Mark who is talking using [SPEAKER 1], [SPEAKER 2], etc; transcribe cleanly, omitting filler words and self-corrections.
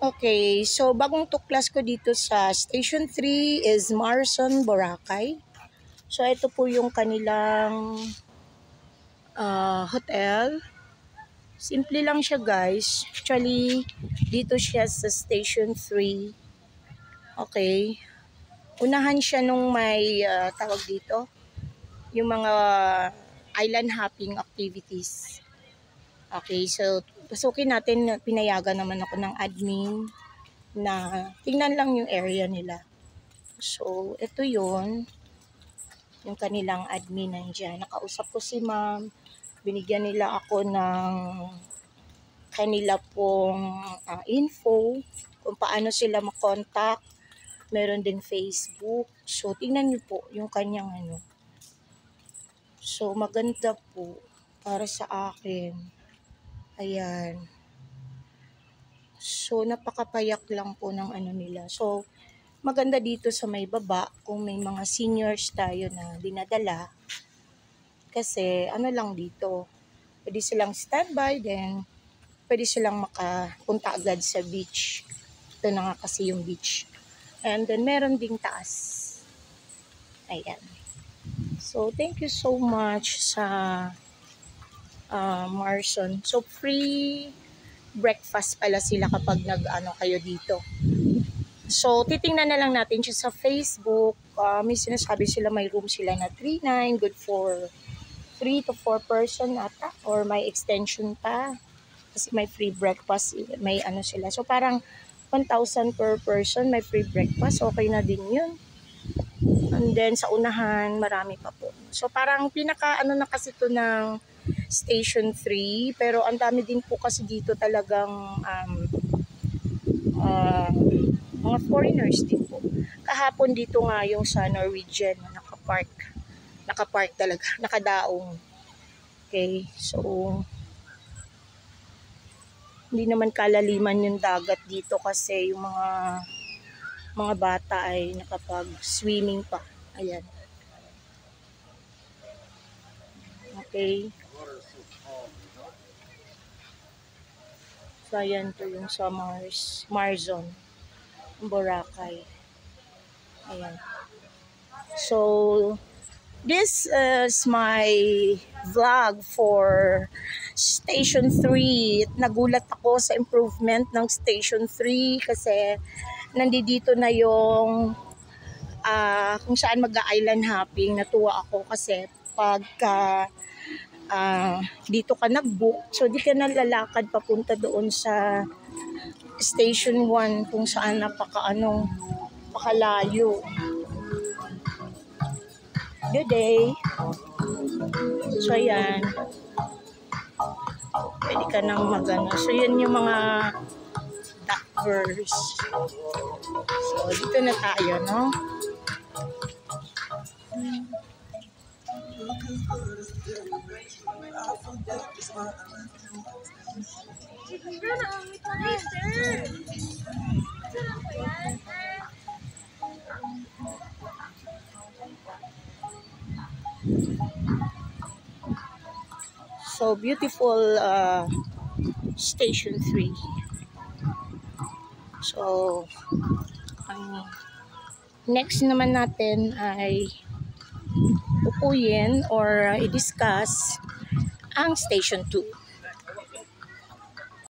[SPEAKER 1] Okay, so bagong tuklas ko dito sa Station 3 is Marson, Boracay. So ito po yung kanilang hotel. Simple lang siya guys. Actually, dito siya sa Station 3. Okay. Unahan siya nung may tawag dito. Yung mga island hopping activities. Okay, so pasukin natin. Pinayagan naman ako ng admin na tingnan lang yung area nila. So, ito yung kanilang admin nandyan. Nakausap ko si ma'am. Binigyan nila ako ng kanila pong info kung paano sila makontak. Meron din Facebook. So, tingnan niyo po yung kanyang ano. So, maganda po para sa akin. Ayan. So, napakapayak lang po ng ano nila. So, maganda dito sa may baba kung may mga seniors tayo na dinadala. Kasi, ano lang dito, pwede silang standby, then pwede silang makapunta agad sa beach. Ito na nga kasi yung beach. And then, meron ding taas. Ayan. So, thank you so much sa Marson. So, free breakfast pala sila kapag nag-ano kayo dito. So, titingnan na lang natin siya sa Facebook. May sinasabi sila may room sila na 3-9, good for 3 to 4 person ata, or may extension pa. Kasi may free breakfast, may ano sila. So, parang 1,000 per person, may free breakfast. Okay na din yun. And then, sa unahan, marami pa po. So, parang pinaka ano na kasi to ng Station 3, pero ang dami din po kasi dito talagang mga foreigners din po. Kahapon dito nga yung sa Norwegian na nakapark talaga, nakadaong. Okay, so hindi naman kalaliman yung dagat dito kasi yung mga bata ay nakapag-swimming pa. Ayan. Okay. So, ayan po yung sa Marzon, Boracay. Ayan. So, this is my vlog for Station 3. Nagulat ako sa improvement ng Station 3 kasi nandito na yung kung saan mag-island hopping. Natuwa ako kasi pagka dito ka nag-book, so di ka nalalakad papunta doon sa Station 1 kung saan napakalayo. Good day. So ayan, pwede ka nang magano. So yan yung mga duckers. So dito na tayo, no? So beautiful Station 3. So ang next naman natin ay upuyin or i-discuss ang Station 2.